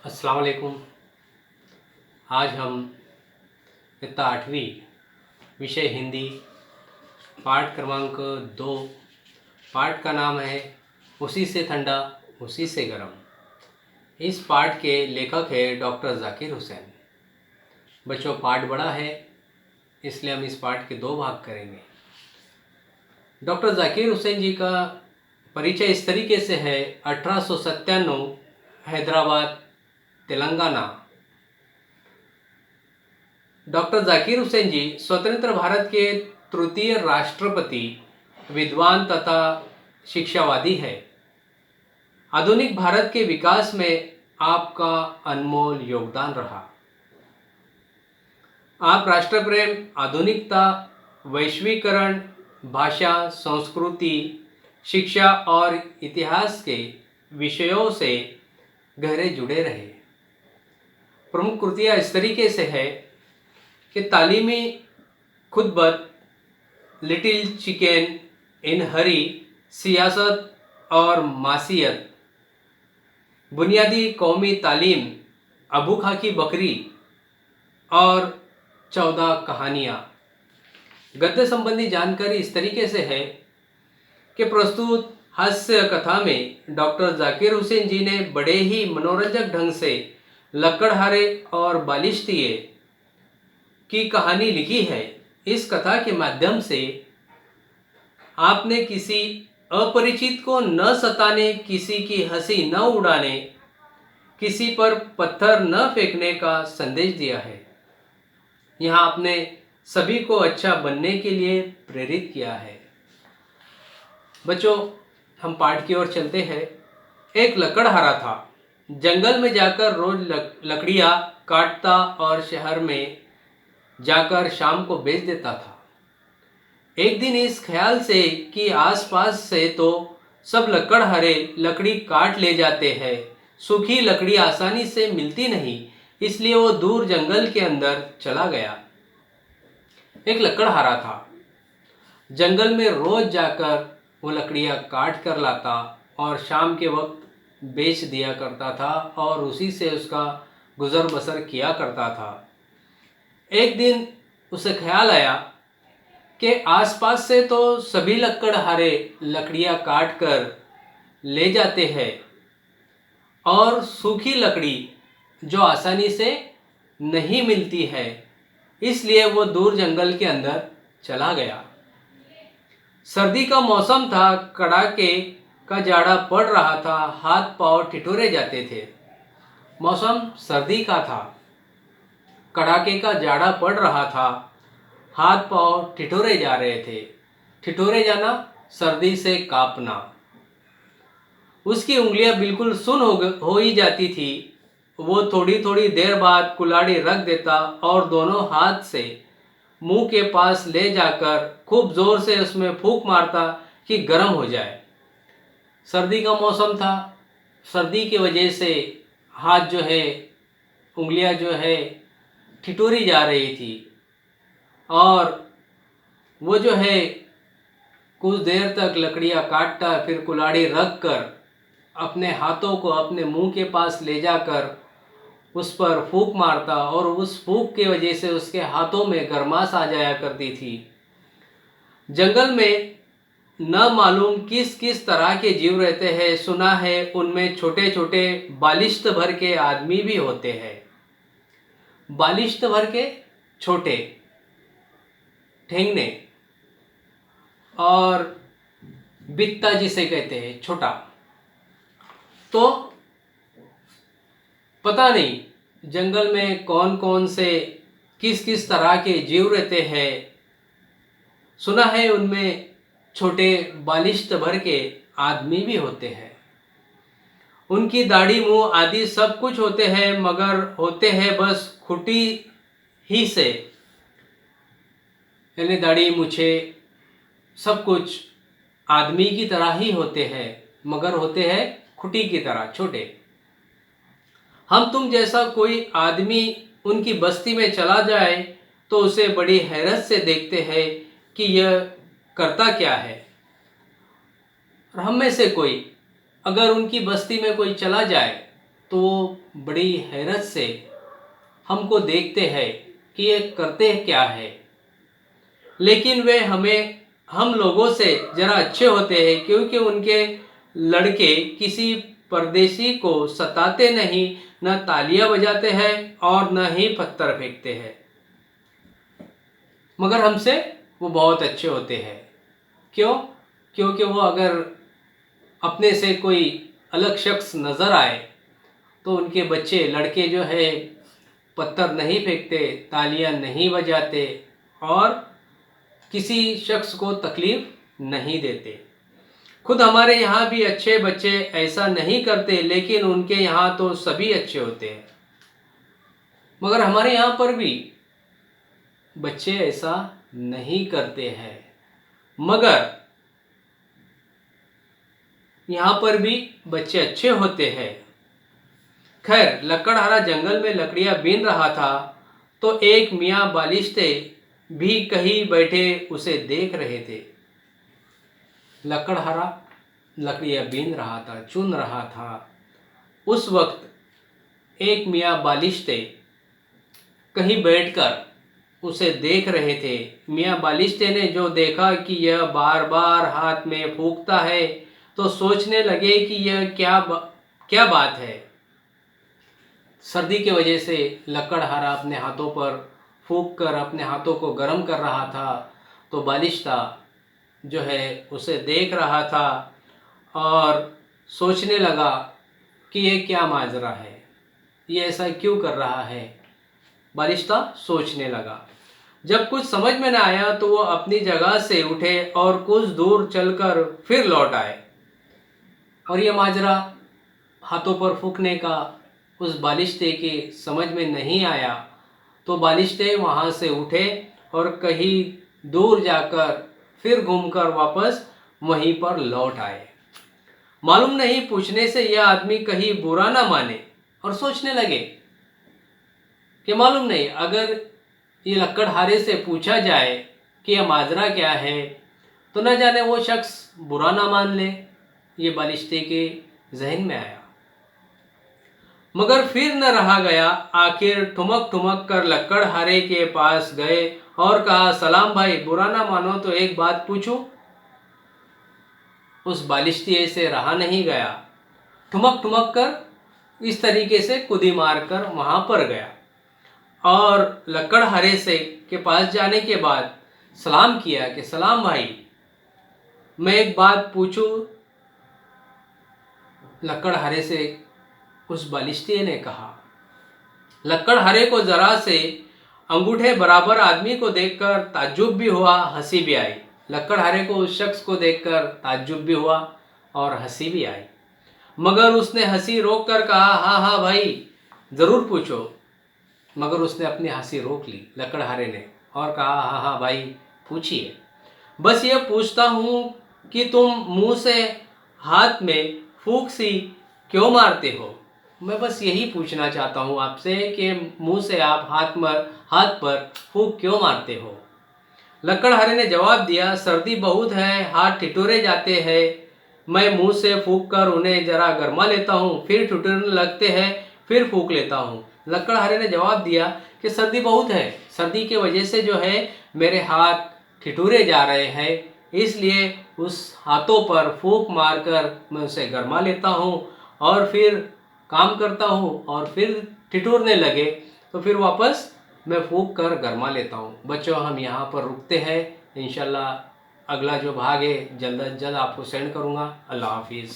अस्सलाम वालेकुम। आज हम इत्ता 8वीं विषय हिंदी पाठ क्रमांक 2। पाठ का नाम है उसी से ठंडा उसी से गरम। इस पाठ के लेखक है डॉक्टर जाकिर हुसैन। बच्चों, पाठ बड़ा है इसलिए हम इस पाठ के 2 भाग करेंगे। डॉक्टर जाकिर हुसैन जी का परिचय इस तरीके से है। 1897 हैदराबाद तेलंगाना। डॉक्टर जाकिर हुसैन जी स्वतंत्र भारत के तृतीय राष्ट्रपति, विद्वान तथा शिक्षावादी है। आधुनिक भारत के विकास में आपका अनमोल योगदान रहा। आप राष्ट्र प्रेम, आधुनिकता, वैश्वीकरण, भाषा, संस्कृति, शिक्षा और इतिहास के विषयों से गहरे जुड़े रहे। प्रमुख कृतियाँ इस तरीके से है कि तालीमी खुतबत, लिटिल चिकन इन हरी, सियासत और मासियत, बुनियादी कौमी तालीम, अबू खा की बकरी और 14 कहानियाँ। गद्य संबंधी जानकारी इस तरीके से है कि प्रस्तुत हास्य कथा में डॉक्टर जाकिर हुसैन जी ने बड़े ही मनोरंजक ढंग से लकड़हारे और बालिश्तिये की कहानी लिखी है। इस कथा के माध्यम से आपने किसी अपरिचित को न सताने, किसी की हंसी न उड़ाने, किसी पर पत्थर न फेंकने का संदेश दिया है। यहाँ आपने सभी को अच्छा बनने के लिए प्रेरित किया है। बच्चों, हम पाठ की ओर चलते हैं। एक लकड़हारा था। जंगल में जाकर रोज लकड़ियाँ काटता और शहर में जाकर शाम को बेच देता था। एक दिन इस ख्याल से कि आसपास से तो सब लकड़हारे लकड़ी काट ले जाते हैं, सूखी लकड़ी आसानी से मिलती नहीं, इसलिए वो दूर जंगल के अंदर चला गया। एक लकड़हारा था। जंगल में रोज जाकर वो लकड़ियाँ काट कर लाता और शाम के वक्त बेच दिया करता था और उसी से उसका गुजर बसर किया करता था। एक दिन उसे ख्याल आया कि आसपास से तो सभी लकड़हारे लकड़ियाँ काट कर ले जाते हैं और सूखी लकड़ी जो आसानी से नहीं मिलती है, इसलिए वो दूर जंगल के अंदर चला गया। सर्दी का मौसम था। कड़ाके का जाड़ा पड़ रहा था। हाथ पांव ठिठुरे जाते थे। मौसम सर्दी का था। कड़ाके का जाड़ा पड़ रहा था। हाथ पांव ठिठुरे जा रहे थे। ठिठुरे जाना, सर्दी से कांपना। उसकी उंगलियां बिल्कुल सुन्न हो ही जाती थी। वो थोड़ी थोड़ी देर बाद कुल्हाड़ी रख देता और दोनों हाथ से मुंह के पास ले जाकर खूब जोर से उसमें फूंक मारता कि गर्म हो जाए। सर्दी का मौसम था। सर्दी की वजह से हाथ जो है, उंगलियां जो है ठिठुरी जा रही थी और वो जो है कुछ देर तक लकड़ियां काटता, फिर कुल्हाड़ी रख कर अपने हाथों को अपने मुंह के पास ले जाकर उस पर फूंक मारता और उस फूंक की वजह से उसके हाथों में गर्माश आ जाया करती थी। जंगल में न मालूम किस किस तरह के जीव रहते हैं। सुना है उनमें छोटे छोटे बालिश्त भर के आदमी भी होते हैं। बालिश्त भर के छोटे ठेंगने और बित्ता जिसे कहते हैं छोटा। तो पता नहीं जंगल में कौन कौन से किस किस तरह के जीव रहते हैं। सुना है उनमें छोटे बालिश्त भर के आदमी भी होते हैं। उनकी दाढ़ी मुंह आदि सब कुछ होते हैं, मगर होते हैं बस खुटी ही से। यानी दाढ़ी मूछे सब कुछ आदमी की तरह ही होते हैं, मगर होते हैं खुटी की तरह छोटे। हम तुम जैसा कोई आदमी उनकी बस्ती में चला जाए तो उसे बड़ी हैरत से देखते हैं कि यह करता क्या है। और हम में से कोई अगर उनकी बस्ती में कोई चला जाए तो बड़ी हैरत से हमको देखते हैं कि ये करते क्या है, लेकिन वे हम लोगों से ज़रा अच्छे होते हैं, क्योंकि उनके लड़के किसी परदेशी को सताते नहीं, न तालियां बजाते हैं और न ही पत्थर फेंकते हैं, मगर हमसे वो बहुत अच्छे होते हैं। क्यों? क्योंकि वो अगर अपने से कोई अलग शख्स नज़र आए तो उनके बच्चे लड़के जो है पत्थर नहीं फेंकते, तालियां नहीं बजाते और किसी शख्स को तकलीफ़ नहीं देते। खुद हमारे यहाँ भी अच्छे बच्चे ऐसा नहीं करते, लेकिन उनके यहाँ तो सभी अच्छे होते हैं। मगर हमारे यहाँ पर भी बच्चे ऐसा नहीं करते हैं, मगर यहाँ पर भी बच्चे अच्छे होते हैं। खैर, लकड़हारा जंगल में लकड़ियाँ बीन रहा था तो एक मियाँ बालिश्ते भी कहीं बैठे उसे देख रहे थे। लकड़हारा लकड़ियाँ बीन रहा था, चुन रहा था। उस वक्त एक मियाँ बालिश्ते कहीं बैठकर उसे देख रहे थे। मियाँ बालिश्ते ने जो देखा कि यह बार बार हाथ में फूंकता है तो सोचने लगे कि यह क्या बात है। सर्दी की वजह से लकड़हारा अपने हाथों पर फूंक कर अपने हाथों को गर्म कर रहा था, तो बालिश्ता जो है उसे देख रहा था और सोचने लगा कि ये क्या माजरा है, ये ऐसा क्यों कर रहा है। बालिश्ता सोचने लगा। जब कुछ समझ में न आया तो वो अपनी जगह से उठे और कुछ दूर चलकर फिर लौट आए। और ये माजरा हाथों पर फूंकने का उस बालिश्ते के समझ में नहीं आया, तो बालिश्ते वहाँ से उठे और कहीं दूर जाकर फिर घूमकर वापस वहीं पर लौट आए। मालूम नहीं पूछने से यह आदमी कहीं बुरा ना माने, और सोचने लगे कि मालूम नहीं अगर ये लकड़हारे से पूछा जाए कि यह माजरा क्या है तो न जाने वो शख्स बुरा ना मान ले। ये बालिश्ते के जहन में आया, मगर फिर न रहा गया। आखिर ठुमक ठुमक कर लकड़हारे के पास गए और कहा, सलाम भाई, बुरा ना मानो तो एक बात पूछूं। उस बालिश्ते से रहा नहीं गया, ठुमक ठुमक कर इस तरीके से कुदी मार कर वहाँ पर गया और लकड़हारे से के पास जाने के बाद सलाम किया कि सलाम भाई, मैं एक बात पूछूं। लकड़हारे से उस बालिश्ते ने कहा। लकड़हारे को जरा से अंगूठे बराबर आदमी को देखकर ताज्जुब भी हुआ, हंसी भी आई। लकड़हारे को उस शख्स को देखकर ताज्जुब भी हुआ और हंसी भी आई, मगर उसने हंसी रोक कर कहा, हाँ हाँ भाई ज़रूर पूछो। मगर उसने अपनी हंसी रोक ली लकड़हारे ने और कहा, हाँ हाँ भाई पूछिए। बस ये पूछता हूँ कि तुम मुंह से हाथ में फूंक सी क्यों मारते हो। मैं बस यही पूछना चाहता हूँ आपसे कि मुंह से आप हाथ पर फूंक क्यों मारते हो। लकड़हारे ने जवाब दिया, सर्दी बहुत है, हाथ ठिठुरे जाते हैं, मैं मुंह से फूंक कर उन्हें जरा गरमा लेता हूँ, फिर ठिठुरने लगते हैं, फिर फूंक लेता हूँ। लकड़हारे ने जवाब दिया कि सर्दी बहुत है, सर्दी की वजह से जो है मेरे हाथ ठिठुरे जा रहे हैं, इसलिए उस हाथों पर फूंक मारकर मैं उसे गरमा लेता हूँ और फिर काम करता हूँ, और फिर ठिठुरने लगे तो फिर वापस मैं फूंक कर गरमा लेता हूँ। बच्चों, हम यहाँ पर रुकते हैं। इंशाल्लाह अगला जो भाग है जल्द अज जल्द आपको सेंड करूँगा। अल्लाह हाफिज़।